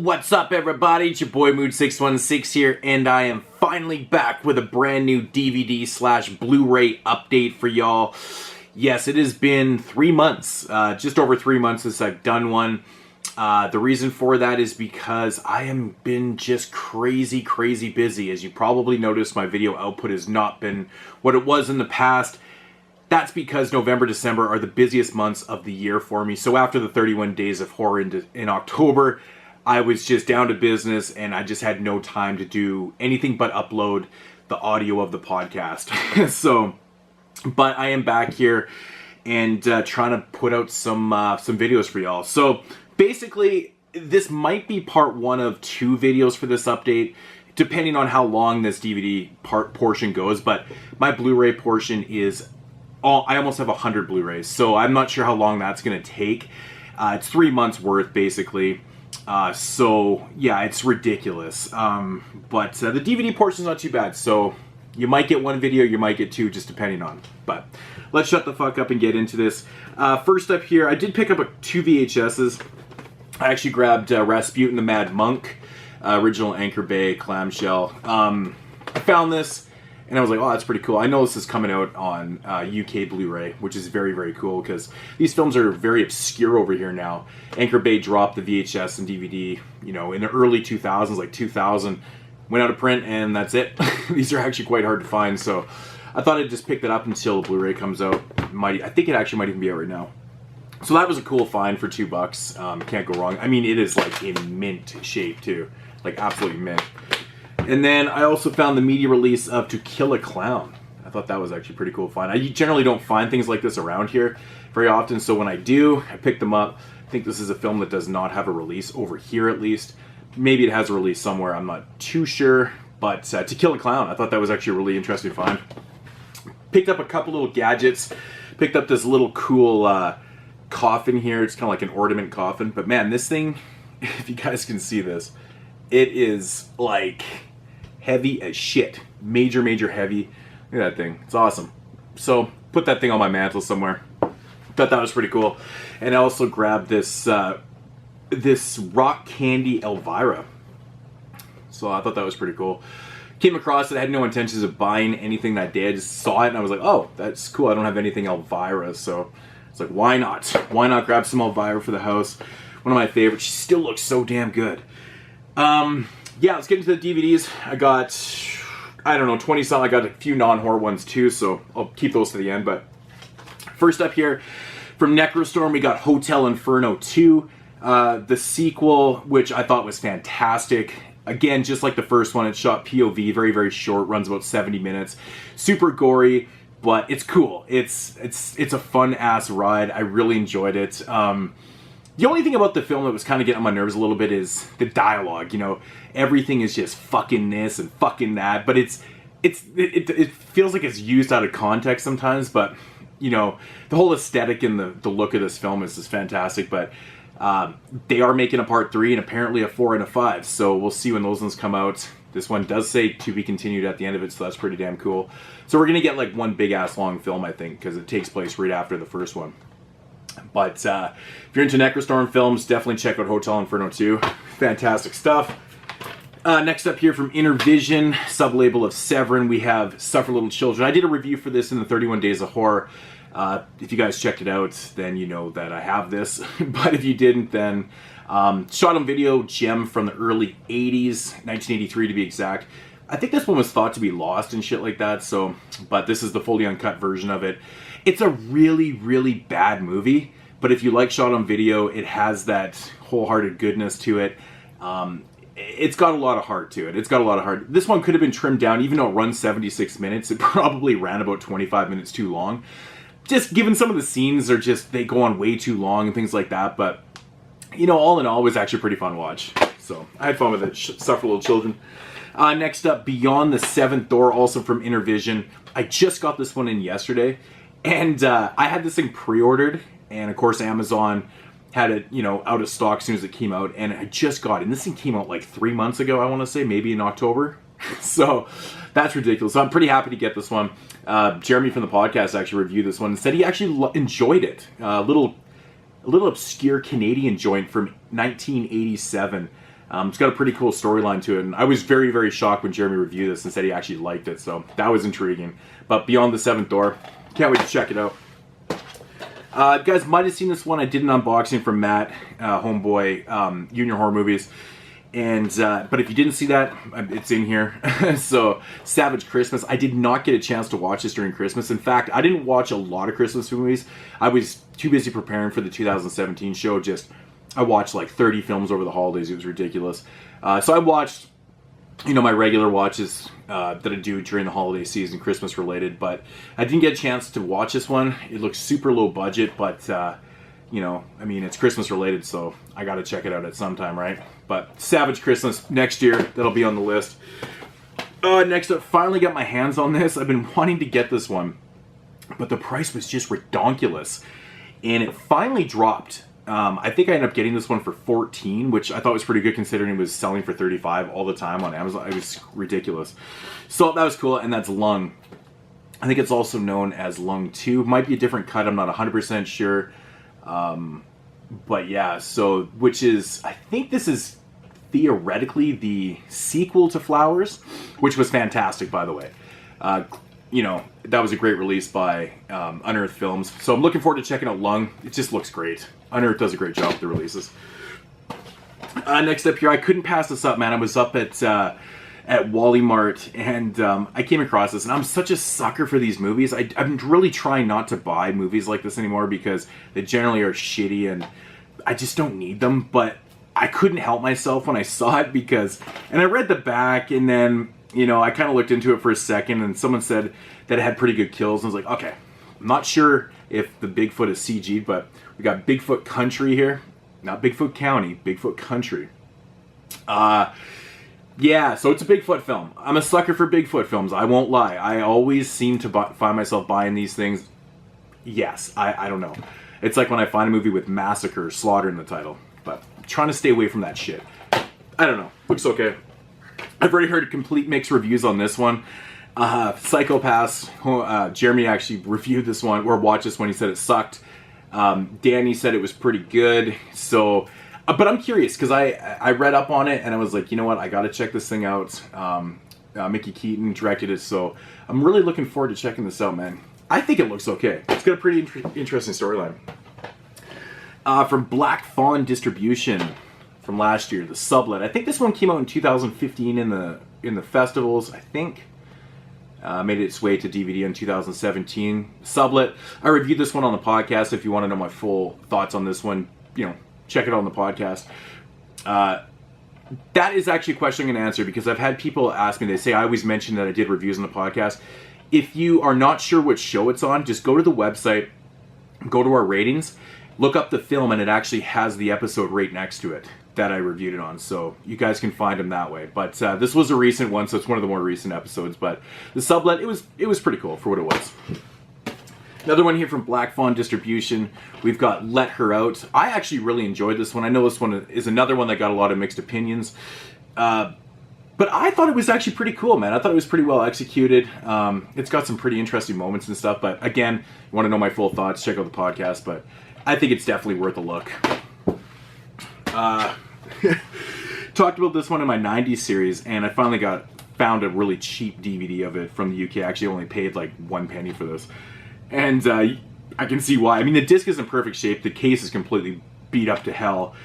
What's up, everybody? It's your boy Mood616 here, and I am finally back with a brand new DVD/Blu-ray update for y'all. Yes, it has been 3 months, just over 3 months since I've done one. The reason for that is because I have been just crazy busy. As you probably noticed, my video output has not been what it was in the past. That's because November, December are the busiest months of the year for me. So after the 31 Days of Horror in October, I was just down to business and I just had no time to do anything but upload the audio of the podcast. But I am back here and trying to put out some videos for y'all. So basically, this might be part one of 2 videos for this update, depending on how long this DVD portion goes. But my Blu-ray portion is I almost have 100 Blu-rays, so I'm not sure how long that's going to take. It's 3 months worth, basically. So yeah, it's ridiculous. But the DVD portion is not too bad. So you might get 1 video, you might get 2, just depending on. But let's shut the fuck up and get into this. First up here, I did pick up 2 VHSs. I actually grabbed Rasputin the Mad Monk, original Anchor Bay clamshell. I found this and I was like, oh, that's pretty cool. I know this is coming out on UK Blu-ray, which is very cool because these films are very obscure over here now. Anchor Bay dropped the VHS and DVD, you know, in the early 2000s, like 2000, went out of print, and that's it. These are actually quite hard to find, so I thought I'd just pick that up until the Blu-ray comes out. I think it actually might even be out right now. So that was a cool find for $2. Can't go wrong. I mean, it is like in mint shape too, like absolutely mint. And then I also found the media release of To Kill a Clown. I thought that was actually a pretty cool find. I generally don't find things like this around here very often, so when I do, I pick them up. I think this is a film that does not have a release over here, at least. Maybe it has a release somewhere, I'm not too sure. But To Kill a Clown, I thought that was actually a really interesting find. Picked up a couple little gadgets. Picked up this little cool coffin here. It's kind of like an ornament coffin. But man, this thing, if you guys can see this, it is like heavy as shit. Major heavy. Look at that thing. It's awesome. So put that thing on my mantle somewhere. Thought that was pretty cool. And I also grabbed this this rock candy Elvira. So I thought that was pretty cool. Came across it. I had no intentions of buying anything that day. I just saw it and I was like, oh, that's cool. I don't have anything Elvira, so it's like, why not? Why not grab some Elvira for the house? One of my favorites. She still looks so damn good. Yeah, let's get into the DVDs. I got, I don't know, 20 some. I got a few non-horror ones too, so I'll keep those to the end. But first up here, from Necrostorm, we got Hotel Inferno 2. The sequel, which I thought was fantastic. Again, just like the first one, it's shot POV, very short, runs about 70 minutes. Super gory, but it's cool. It's a fun-ass ride. I really enjoyed it. The only thing about the film that was kind of getting on my nerves a little bit is the dialogue. You know, everything is just fucking this and fucking that, but it feels like it's used out of context sometimes. But you know, the whole aesthetic and the look of this film is just fantastic. But they are making a part 3 and apparently a 4 and a 5. So we'll see when those ones come out. This one does say to be continued at the end of it, so that's pretty damn cool. So we're gonna get like one big ass long film, I think, because it takes place right after the first one. But if you're into Necrostorm films, definitely check out Hotel Inferno 2. Fantastic stuff. Next up here from Intervision, sub-label of Severin, we have Suffer Little Children. I did a review for this in the 31 Days of Horror. If you guys checked it out, then you know that I have this. But if you didn't, then shot on video gem from the early 80s, 1983 to be exact. I think this one was thought to be lost and shit like that, so, but this is the fully uncut version of it. It's a really bad movie, but if you like shot on video, it has that wholehearted goodness to it. It's got a lot of heart to it. It's got a lot of heart. This one could have been trimmed down, even though it runs 76 minutes. It probably ran about 25 minutes too long. Just given some of the scenes are just, they go on way too long and things like that, but you know, all in all, it was actually a pretty fun watch. So I had fun with it. Suffer Little Children. Next up, Beyond the Seventh Door, also from Intervision. I just got this one in yesterday. And I had this thing pre-ordered, and of course Amazon had it, you know, out of stock as soon as it came out, and I just got it. And this thing came out like 3 months ago, I want to say, maybe in October. So that's ridiculous. So I'm pretty happy to get this one. Jeremy from the podcast actually reviewed this one and said he actually enjoyed it. A little obscure Canadian joint from 1987. It's got a pretty cool storyline to it, and I was very, very shocked when Jeremy reviewed this and said he actually liked it, so that was intriguing. But Beyond the Seventh Door, can't wait to check it out. You guys might have seen this one. I did an unboxing from Matt, Homeboy, Junior Horror Movies. And but if you didn't see that, it's in here. So, Savage Christmas. I did not get a chance to watch this during Christmas. In fact, I didn't watch a lot of Christmas movies. I was too busy preparing for the 2017 show. I watched like 30 films over the holidays. It was ridiculous. So I watched, my regular watches that I do during the holiday season, Christmas related. But I didn't get a chance to watch this one. It looks super low budget, but it's Christmas related, so I got to check it out at some time, right? But Savage Christmas next year, that'll be on the list. Next up, finally got my hands on this. I've been wanting to get this one, but the price was just redonkulous, and it finally dropped. I think I ended up getting this one for $14, which I thought was pretty good considering it was selling for $35 all the time on Amazon. It was ridiculous. So that was cool, and that's Lung. I think it's also known as Lung 2. Might be a different cut, I'm not 100% sure. But yeah, so, I think this is theoretically the sequel to Flowers, which was fantastic, by the way. That was a great release by Unearth Films. So I'm looking forward to checking out Lung. It just looks great. Unearth does a great job with the releases. Next up here, I couldn't pass this up, man. I was up at Wally Mart, and I came across this, and I'm such a sucker for these movies. I'm really trying not to buy movies like this anymore because they generally are shitty, and I just don't need them, but I couldn't help myself when I saw it and I read the back, and then, I kind of looked into it for a second, and someone said that it had pretty good kills, and I was like, okay, I'm not sure if the Bigfoot is CG'd, but we got Bigfoot Country here. Not Bigfoot County, Bigfoot Country. Yeah, so it's a Bigfoot film. I'm a sucker for Bigfoot films, I won't lie. I always seem to find myself buying these things. Yes, I don't know. It's like when I find a movie with massacre, slaughter in the title. But I'm trying to stay away from that shit. I don't know. Looks okay. I've already heard complete mixed reviews on this one. Psychopaths, Jeremy actually reviewed this one, or watched this one. He said it sucked. Danny said it was pretty good. So... but I'm curious, because I read up on it, and I was like, you know what, I gotta check this thing out. Mickey Keaton directed it, so I'm really looking forward to checking this out, man. I think it looks okay. It's got a pretty interesting storyline. From Black Fawn Distribution from last year, the Sublet. I think this one came out in 2015 in the festivals, I think. Made its way to DVD in 2017. Sublet. I reviewed this one on the podcast. If you want to know my full thoughts on this one, check it out on the podcast. That is actually a question I'm going to answer because I've had people ask me, they say I always mention that I did reviews on the podcast. If you are not sure which show it's on, just go to the website, go to our ratings, look up the film, and it actually has the episode right next to it that I reviewed it on. So you guys can find them that way. But this was a recent one, so it's one of the more recent episodes. But the Sublet, it was pretty cool for what it was. Another one here from Black Fawn Distribution. We've got Let Her Out. I actually really enjoyed this one. I know this one is another one that got a lot of mixed opinions. But I thought it was actually pretty cool, man. I thought it was pretty well executed. It's got some pretty interesting moments and stuff. But again, you want to know my full thoughts, check out the podcast. But I think it's definitely worth a look. Talked about this one in my 90s series, and I finally found a really cheap DVD of it from the UK. I actually only paid like 1 penny for this. And I can see why. I mean, the disc is in perfect shape. The case is completely beat up to hell.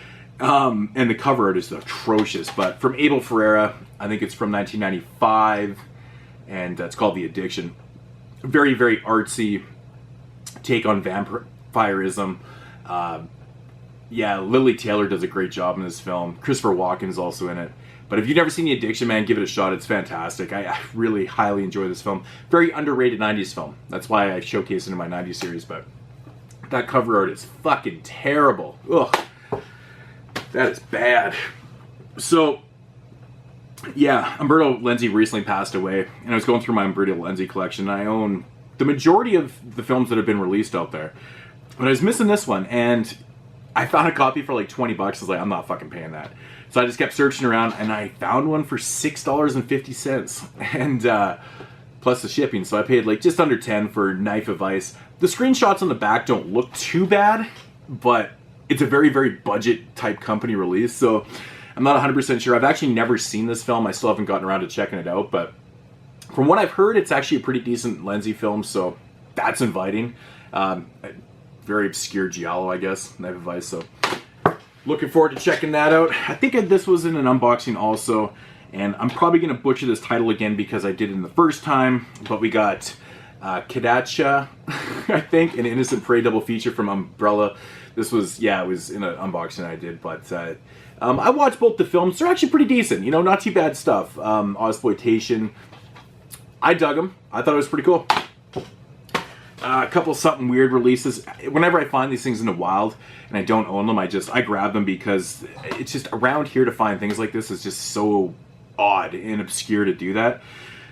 And the cover art is atrocious. But from Abel Ferreira, I think it's from 1995. And it's called The Addiction. Very, very artsy take on vampirism. Yeah, Lily Taylor does a great job in this film. Christopher Walken's also in it. But if you've never seen The Addiction, man, give it a shot. It's fantastic. I really highly enjoy this film. Very underrated 90s film. That's why I showcased it in my 90s series. But that cover art is fucking terrible. Ugh. That is bad. So, yeah, Umberto Lenzi recently passed away. And I was going through my Umberto Lenzi collection. And I own the majority of the films that have been released out there. But I was missing this one. And I found a copy for like 20 bucks. I was like, I'm not fucking paying that. So I just kept searching around, and I found one for $6.50, and plus the shipping. So I paid like just under 10 for Knife of Ice. The screenshots on the back don't look too bad, but it's a very, very budget type company release. So I'm not 100% sure. I've actually never seen this film. I still haven't gotten around to checking it out, but from what I've heard, it's actually a pretty decent Lenzy film, so that's inviting. Very obscure giallo, I guess, Knife of Ice, so looking forward to checking that out. I think this was in an unboxing also, and I'm probably going to butcher this title again because I did it in the first time, but we got Kadacha, I think, an Innocent Prey double feature from Umbrella. This was, yeah, it was in an unboxing I did, but I watched both the films. They're actually pretty decent, you know, not too bad stuff. Exploitation. I dug them. I thought it was pretty cool. A couple something weird releases. Whenever I find these things in the wild and I don't own them, I grab them because it's just around here to find things like this is just so odd and obscure to do that.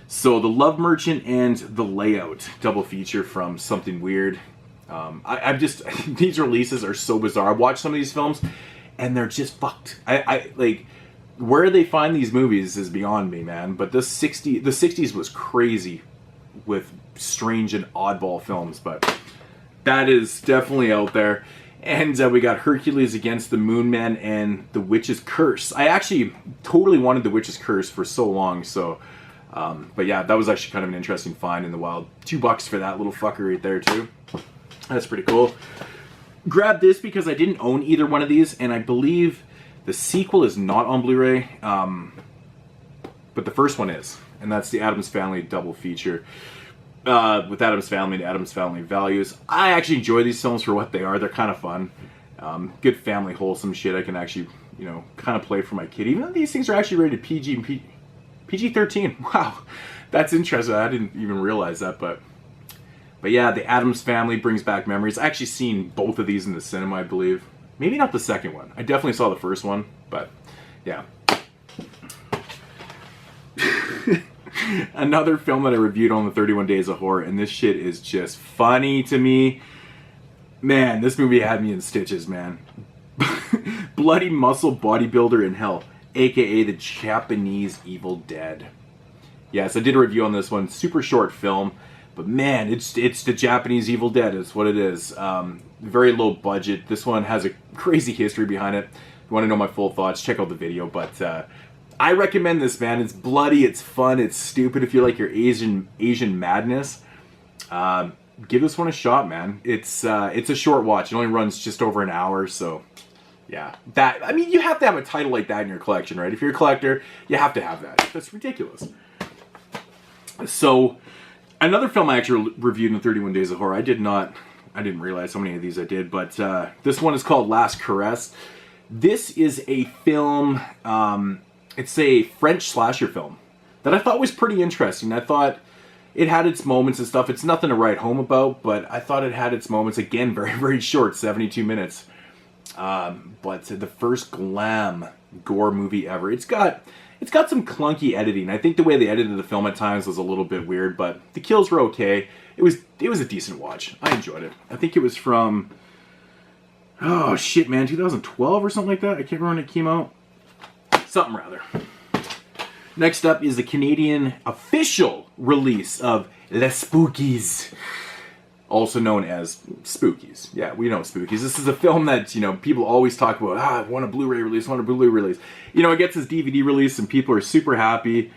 So the Love Merchant and The Layout double feature from Something Weird. I'm just these releases are so bizarre. I watch some of these films and they're just fucked. I like where they find these movies is beyond me, man. But the 60s was crazy with strange and oddball films, but that is definitely out there. And we got Hercules Against the Moon Man and The Witch's Curse. I actually totally wanted The Witch's Curse for so long, so but yeah, that was actually kind of an interesting find in the wild. $2 for that little fucker right there too. That's pretty cool. Grabbed this because I didn't own either one of these, and I believe the sequel is not on Blu-ray, but the first one is, and that's the Addams Family double feature with Addams Family and Addams Family Values. I actually enjoy these films for what they are. They're kind of fun. Good family, wholesome shit I can actually, you know, kind of play for my kid. Even though these things are actually rated PG-13. Wow, that's interesting. I didn't even realize that, but yeah, the Addams Family brings back memories. I actually seen both of these in the cinema, I believe. Maybe not the second one. I definitely saw the first one, but yeah. Another film that I reviewed on the 31 Days of Horror, and this shit is just funny to me. Man, this movie had me in stitches, man. Bloody Muscle Bodybuilder in Hell, aka the Japanese Evil Dead. Yes, I did a review on this one. Super short film, but man, it's the Japanese Evil Dead is what it is. Very low budget. This one has a crazy history behind it. If you want to know my full thoughts, check out the video, but I recommend this, man. It's bloody, it's fun, it's stupid. If you like your Asian madness, give this one a shot, man. It's a short watch. It only runs just over an hour, so yeah. That, I mean, you have to have a title like that in your collection, right? If you're a collector, you have to have that. That's ridiculous. So, another film I actually reviewed in 31 Days of Horror. I didn't realize how many of these I did, but this one is called Last Caress. This is a film, it's a French slasher film that I thought was pretty interesting. I thought it had its moments and stuff. It's nothing to write home about, but I thought it had its moments. Again, very, very short, 72 minutes. But the first glam gore movie ever. It's got some clunky editing. I think the way they edited the film at times was a little bit weird, but the kills were okay. It was a decent watch. I enjoyed it. I think it was from, oh shit, man, 2012 or something like that. I can't remember when it came out. Something rather. Next up is the Canadian official release of Les Spookies, also known as Spookies. Yeah, we know Spookies. This is a film that, you know, people always talk about. I want a Blu-ray release, I want a Blu-ray release. You know, it gets its DVD release and people are super happy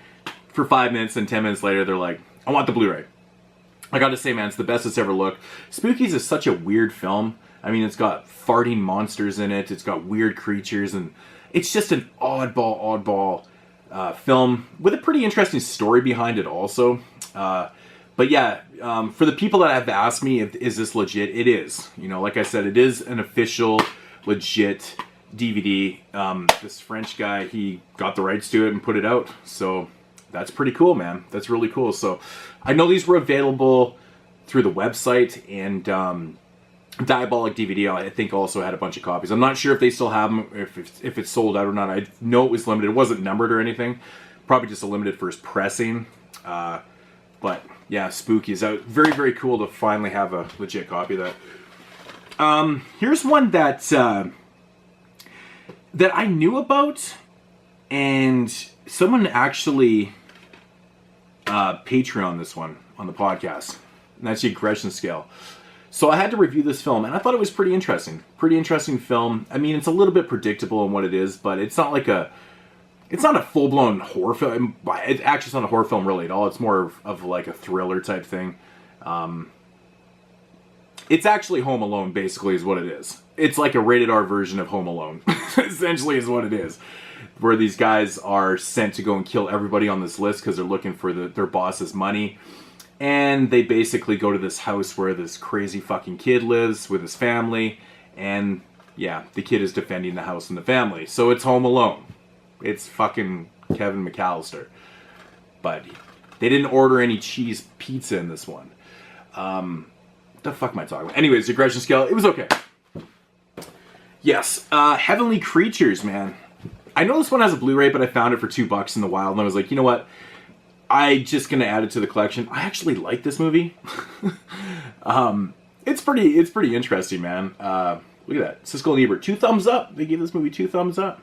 for 5 minutes, and 10 minutes later they're like, I want the Blu-ray. I gotta say, man, it's the best it's ever looked. Spookies is such a weird film. I mean, it's got farting monsters in it. It's got weird creatures, and it's just an oddball film with a pretty interesting story behind it also. But yeah, for the people that have asked me, is this legit? It is. You know, like I said, it is an official, legit DVD. This French guy, he got the rights to it and put it out. So that's pretty cool, man. That's really cool. So I know these were available through the website, and Diabolic DVD, I think, also had a bunch of copies. I'm not sure if they still have them, if it's sold out or not. I know it was limited. It wasn't numbered or anything. Probably just a limited first pressing. But yeah, Spookies. Very, very cool to finally have a legit copy of that. Here's one that that I knew about, and someone actually Patreon this one on the podcast, and that's the Aggression Scale. So I had to review this film, and I thought it was pretty interesting. Pretty interesting film. I mean, it's a little bit predictable in what it is, but it's not like it's not a full-blown horror film. It's actually not a horror film really at all. It's more of like a thriller type thing. It's actually Home Alone, basically, is what it is. It's like a rated R version of Home Alone, essentially is what it is. Where these guys are sent to go and kill everybody on this list because they're looking for their boss's money. And they basically go to this house where this crazy fucking kid lives with his family. And, yeah, the kid is defending the house and the family. So it's Home Alone. It's fucking Kevin McAllister. But they didn't order any cheese pizza in this one. The fuck am I talking about? Anyways, the aggression scale, it was okay. Yes, Heavenly Creatures, man. I know this one has a Blu-ray, but I found it for $2 in the wild, and I was like, you know what? I'm just gonna add it to the collection. I actually like this movie. It's pretty interesting, man. Look at that, Siskel and Ebert, 2 thumbs up. They gave this movie 2 thumbs up.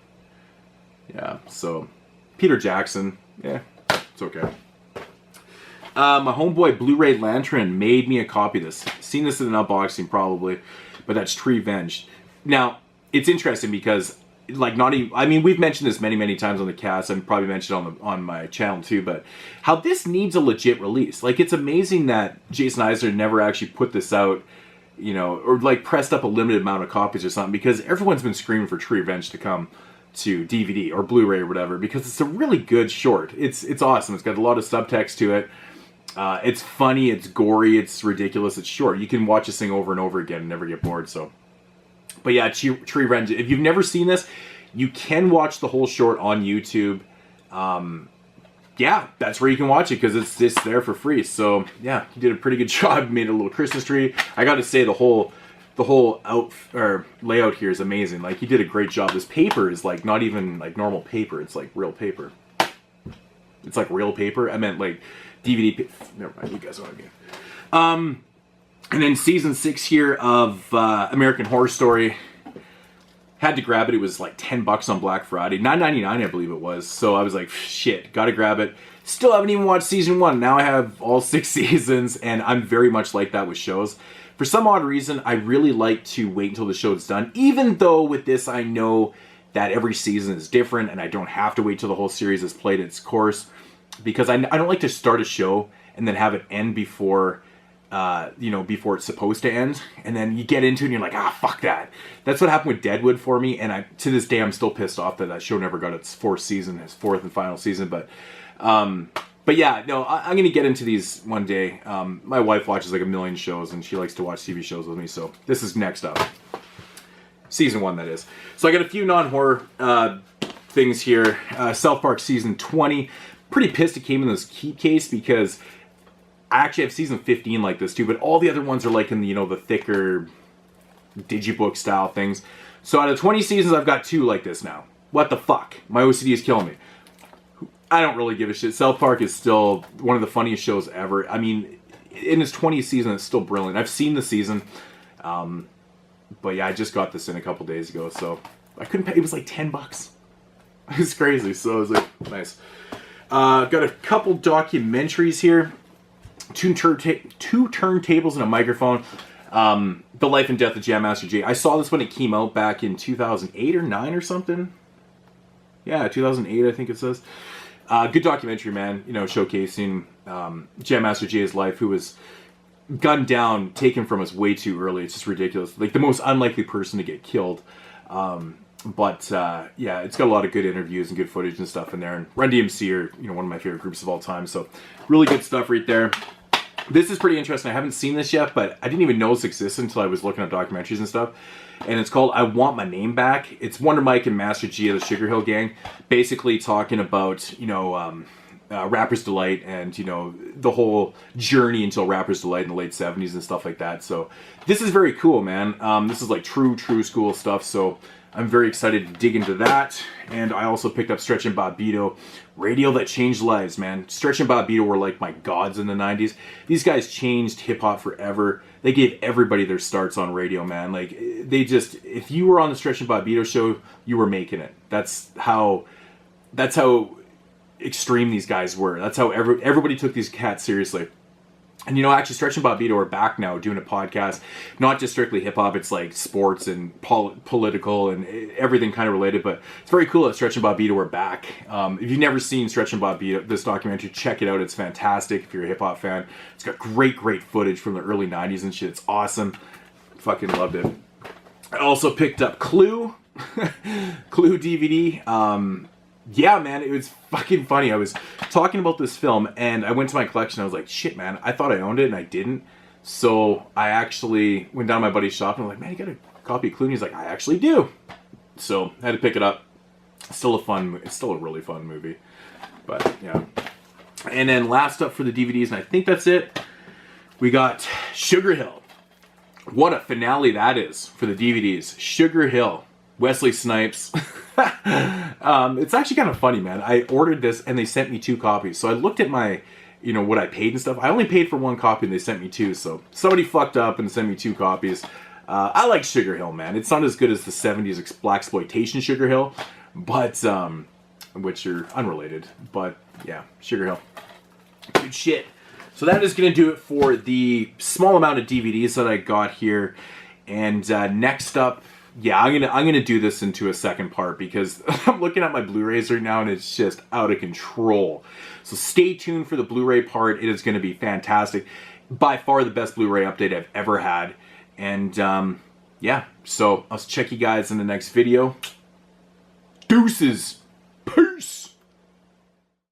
Yeah, so Peter Jackson, yeah, it's okay. My homeboy Blu-ray Lantern made me a copy of this. Seen this in an unboxing probably, but that's Tree Venge. Now, it's interesting because, like, not even, I mean, we've mentioned this many times on the cast, and probably mentioned it on my channel too, but how this needs a legit release. Like, it's amazing that Jason Eisner never actually put this out, you know, or like pressed up a limited amount of copies or something, because everyone's been screaming for Tree Venge to come to DVD or Blu-ray or whatever, because it's a really good short. It's awesome. It's got a lot of subtext to it. It's funny, it's gory, it's ridiculous, it's short. You can watch this thing over and over again and never get bored. So, but yeah, Tree Venge. If you've never seen this, you can watch the whole short on YouTube. Yeah, that's where you can watch it because it's just there for free. So yeah, he did a pretty good job. Made a little Christmas tree. I got to say the whole layout here is amazing. Like, he did a great job. This paper is like not even like normal paper. It's like real paper. It's like real paper. I meant like DVD. Never mind. You guys know what I mean. And then season 6 here of American Horror Story. Had to grab it. It was like $10 on Black Friday. $9.99 I believe it was. So I was like, shit, gotta grab it. Still haven't even watched season 1. Now I have all 6 seasons, and I'm very much like that with shows. For some odd reason, I really like to wait until the show is done. Even though with this, I know that every season is different, and I don't have to wait till the whole series has played its course. Because I don't like to start a show and then have it end before before it's supposed to end, and then you get into it and you're like, fuck that. That's what happened with Deadwood for me, and to this day I'm still pissed off that show never got its 4th and final season. But yeah, no, I'm gonna get into these one day. My wife watches like a million shows, and she likes to watch TV shows with me, so this is next up. Season 1, that is. So I got a few non-horror things here. South Park season 20. Pretty pissed it came in this keep case because I actually have season 15 like this too, but all the other ones are like in the, the thicker digibook style things. So out of 20 seasons, I've got 2 like this now. What the fuck? My OCD is killing me. I don't really give a shit. South Park is still one of the funniest shows ever. I mean, in its 20th season, it's still brilliant. I've seen the season. But yeah, I just got this in a couple days ago, so I couldn't pay. It was like $10. It's crazy. So I was like, nice. I've got a couple documentaries here. 2 turntables and a microphone. The Life and Death of Jam Master Jay. I saw this when it came out back in 2008 or 9 or something. Yeah, 2008 I think it says. Good documentary, man. Showcasing Jam Master Jay's life, who was gunned down, taken from us way too early. It's just ridiculous. Like the most unlikely person to get killed. But yeah, it's got a lot of good interviews and good footage and stuff in there. And Run DMC are one of my favorite groups of all time. So really good stuff right there. This is pretty interesting. I haven't seen this yet, but I didn't even know this existed until I was looking at documentaries and stuff. And it's called I Want My Name Back. It's Wonder Mike and Master G of the Sugar Hill Gang, basically talking about Rapper's Delight and the whole journey until Rapper's Delight in the late 70s and stuff like that. So this is very cool, man. This is like true school stuff. So I'm very excited to dig into that. And I also picked up Stretch and Bobbito, radio that changed lives, man. Stretch and Bobbito were like my gods in the 90s. These guys changed hip-hop forever. They gave everybody their starts on radio, man. Like, they just, if you were on the Stretch and Bobbito show, you were making it. That's how extreme these guys were. That's how everybody took these cats seriously. And you know, actually, Stretch and Bobbito are back now doing a podcast, not just strictly hip hop. It's like sports and political and everything kind of related. But it's very cool that Stretch and Bobbito are back. If you've never seen Stretch and Bobbito, this documentary, check it out. It's fantastic. If you're a hip hop fan, it's got great footage from the early '90s and shit. It's awesome. Fucking loved it. I also picked up Clue, Clue DVD. Yeah, man, it was fucking funny. I was talking about this film, and I went to my collection. I was like, shit, man, I thought I owned it, and I didn't. So I actually went down to my buddy's shop, and I'm like, man, you got a copy of Clue? And he's like, I actually do. So I had to pick it up. It's still a really fun movie. But, yeah. And then last up for the DVDs, and I think that's it, we got Sugar Hill. What a finale that is for the DVDs. Sugar Hill. Wesley Snipes. It's actually kind of funny, man. I ordered this and they sent me 2 copies. So I looked at my, you know, what I paid and stuff. I only paid for 1 copy and they sent me 2. So somebody fucked up and sent me 2 copies. I like Sugar Hill, man. It's not as good as the 70s blaxploitation Sugar Hill, but which are unrelated. But yeah, Sugar Hill. Good shit. So that is going to do it for the small amount of DVDs that I got here. And next up, yeah, I'm gonna do this into a second part because I'm looking at my Blu-rays right now and it's just out of control. So stay tuned for the Blu-ray part. It is going to be fantastic. By far the best Blu-ray update I've ever had. And yeah, so I'll check you guys in the next video. Deuces!